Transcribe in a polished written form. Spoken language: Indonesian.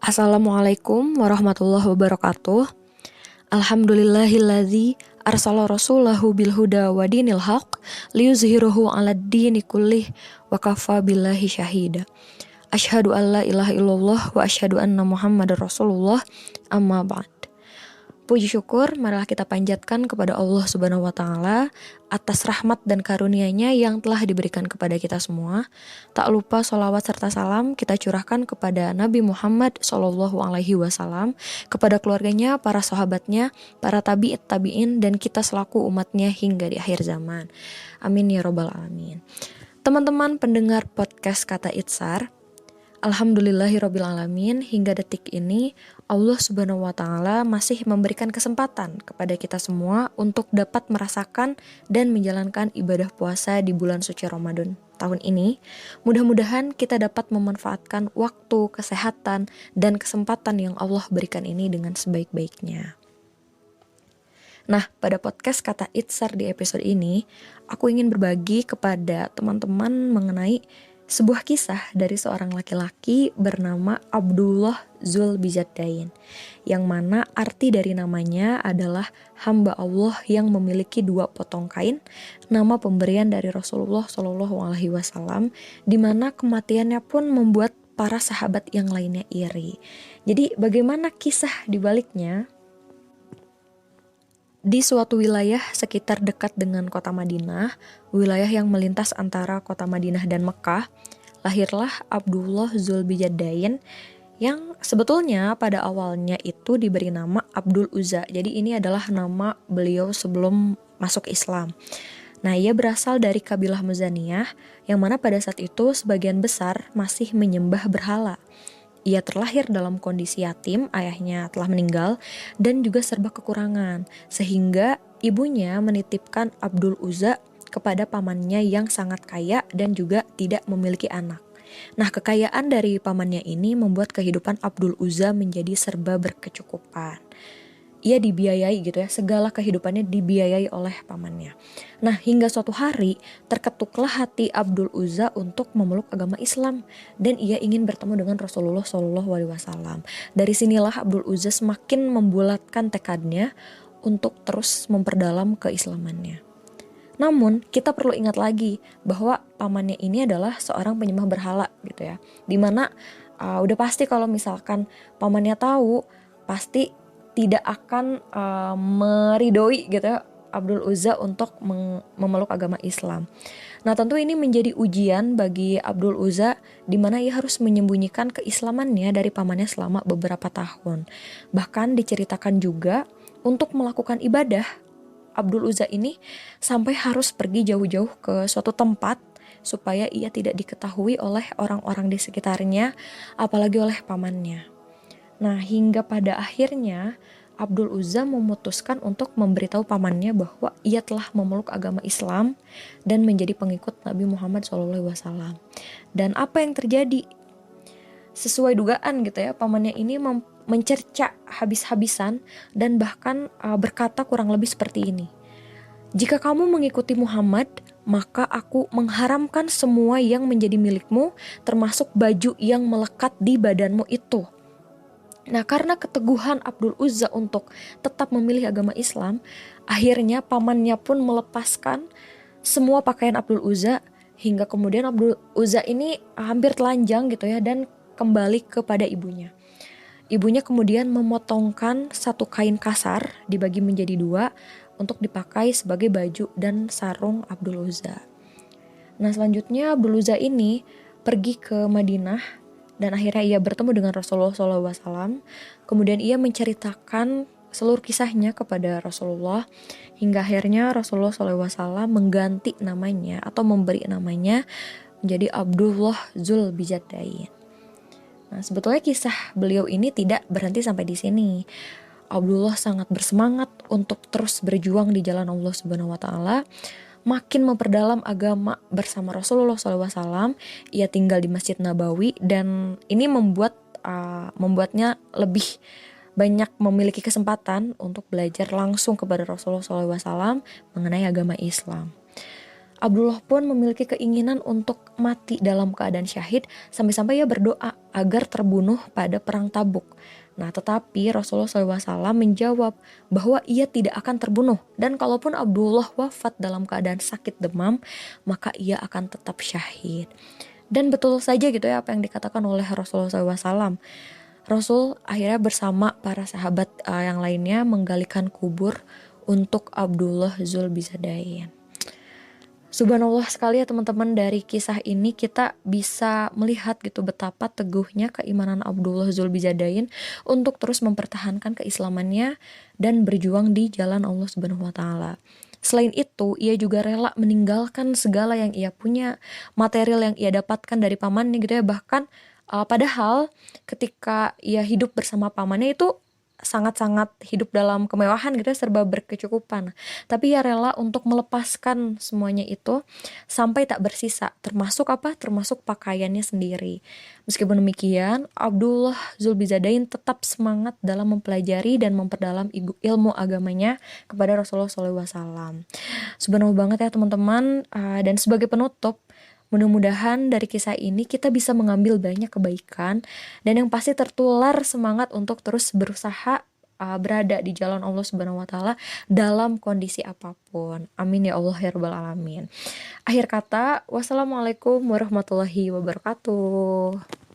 Assalamualaikum warahmatullahi wabarakatuh. Alhamdulillahilladzi arsala rasulahu bil huda wa dinil haq liyuzhiruhu 'alad dini kullih wa kafa billahi syahida. Asyhadu an la ilaha illallah wa asyhadu anna Muhammadar Rasulullah, amma ba'd. Puji syukur marilah kita panjatkan kepada Allah Subhanahu wa taala atas rahmat dan karunia-Nya yang telah diberikan kepada kita semua. Tak lupa sholawat serta salam kita curahkan kepada Nabi Muhammad SAW, kepada keluarganya, para sahabatnya, para tabi'in dan kita selaku umatnya hingga di akhir zaman. Amin ya robbal alamin. Teman-teman pendengar podcast Kata Itsar, alhamdulillahirabbil alamin, hingga detik ini Allah Subhanahu wa taala masih memberikan kesempatan kepada kita semua untuk dapat merasakan dan menjalankan ibadah puasa di bulan suci Ramadan tahun ini. Mudah-mudahan kita dapat memanfaatkan waktu, kesehatan, dan kesempatan yang Allah berikan ini dengan sebaik-baiknya. Nah, pada podcast Kata Itsar di episode ini, aku ingin berbagi kepada teman-teman mengenai sebuah kisah dari seorang laki-laki bernama Abdullah Zulbijadain, yang mana arti dari namanya adalah hamba Allah yang memiliki 2 potong kain, nama pemberian dari Rasulullah SAW, di mana kematiannya pun membuat para sahabat yang lainnya iri. Jadi bagaimana kisah di baliknya? Di suatu wilayah sekitar dekat dengan kota Madinah, wilayah yang melintas antara kota Madinah dan Mekah, lahirlah Abdullah Zulbijadain yang sebetulnya pada awalnya itu diberi nama Abdul Uzza. Jadi ini adalah nama beliau sebelum masuk Islam. Nah, ia berasal dari kabilah Muzaniyah, yang mana pada saat itu sebagian besar masih menyembah berhala. Ia terlahir dalam kondisi yatim, ayahnya telah meninggal, dan juga serba kekurangan, sehingga ibunya menitipkan Abdul Uzza kepada pamannya yang sangat kaya dan juga tidak memiliki anak. Nah, kekayaan dari pamannya ini membuat kehidupan Abdul Uzza menjadi serba berkecukupan. Ia dibiayai gitu ya, segala kehidupannya dibiayai oleh pamannya. Nah, hingga suatu hari terketuklah hati Abdul Uzza untuk memeluk agama Islam dan ia ingin bertemu dengan Rasulullah SAW. Dari sinilah Abdul Uzza semakin membulatkan tekadnya untuk terus memperdalam keislamannya. Namun kita perlu ingat lagi bahwa pamannya ini adalah seorang penyembah berhala gitu ya, dimana udah pasti kalau misalkan pamannya tahu, pasti tidak akan meridoi gitu ya Abdul Uzza untuk memeluk agama Islam. Nah, tentu ini menjadi ujian bagi Abdul Uzza, di mana ia harus menyembunyikan keislamannya dari pamannya selama beberapa tahun. Bahkan diceritakan juga untuk melakukan ibadah, Abdul Uzza ini sampai harus pergi jauh-jauh ke suatu tempat supaya ia tidak diketahui oleh orang-orang di sekitarnya, apalagi oleh pamannya. Nah, hingga pada akhirnya Abdul Uzza memutuskan untuk memberitahu pamannya bahwa ia telah memeluk agama Islam dan menjadi pengikut Nabi Muhammad SAW. Dan apa yang terjadi? Sesuai dugaan gitu ya, pamannya ini mencerca habis-habisan dan bahkan berkata kurang lebih seperti ini. Jika kamu mengikuti Muhammad, maka aku mengharamkan semua yang menjadi milikmu, termasuk baju yang melekat di badanmu itu. Nah, karena keteguhan Abdul Uzza untuk tetap memilih agama Islam, akhirnya pamannya pun melepaskan semua pakaian Abdul Uzza, hingga kemudian Abdul Uzza ini hampir telanjang gitu ya, dan kembali kepada ibunya. Ibunya kemudian memotongkan satu kain kasar dibagi menjadi 2 untuk dipakai sebagai baju dan sarung Abdul Uzza. Nah, selanjutnya Abdul Uzza ini pergi ke Madinah dan akhirnya ia bertemu dengan Rasulullah SAW. Kemudian ia menceritakan seluruh kisahnya kepada Rasulullah, hingga akhirnya Rasulullah SAW mengganti namanya atau memberi namanya menjadi Abdullah Zulbijadain. Nah, sebetulnya kisah beliau ini tidak berhenti sampai di sini. Abdullah sangat bersemangat untuk terus berjuang di jalan Allah Subhanahu wa taala, makin memperdalam agama bersama Rasulullah SAW. Ia tinggal di Masjid Nabawi dan ini membuatnya lebih banyak memiliki kesempatan untuk belajar langsung kepada Rasulullah SAW mengenai agama Islam. Abdullah pun memiliki keinginan untuk mati dalam keadaan syahid, sampai-sampai ia berdoa agar terbunuh pada perang Tabuk. Nah, tetapi Rasulullah SAW menjawab bahwa ia tidak akan terbunuh, dan kalaupun Abdullah wafat dalam keadaan sakit demam, maka ia akan tetap syahid. Dan betul saja gitu ya apa yang dikatakan oleh Rasulullah SAW. Rasul akhirnya bersama para sahabat yang lainnya menggalikan kubur untuk Abdullah Zulbijadain. Subhanallah sekali ya teman-teman, dari kisah ini kita bisa melihat gitu betapa teguhnya keimanan Abdullah Zulbijadain untuk terus mempertahankan keislamannya dan berjuang di jalan Allah Subhanahu wa taala. Selain itu, ia juga rela meninggalkan segala yang ia punya, material yang ia dapatkan dari pamannya gitu ya. Bahkan padahal ketika ia hidup bersama pamannya itu sangat-sangat hidup dalam kemewahan gitu ya, serba berkecukupan. Tapi ia rela untuk melepaskan semuanya itu sampai tak bersisa, termasuk apa? Termasuk pakaiannya sendiri. Meskipun demikian, Abdullah Zulbijadain tetap semangat dalam mempelajari dan memperdalam ilmu agamanya kepada Rasulullah SAW. Subhanallah banget ya teman-teman. Dan sebagai penutup, mudah-mudahan dari kisah ini kita bisa mengambil banyak kebaikan dan yang pasti tertular semangat untuk terus berusaha berada di jalan Allah Subhanahu wa taala dalam kondisi apapun. Amin ya Allah ya rabbal alamin. Akhir kata, wassalamualaikum warahmatullahi wabarakatuh.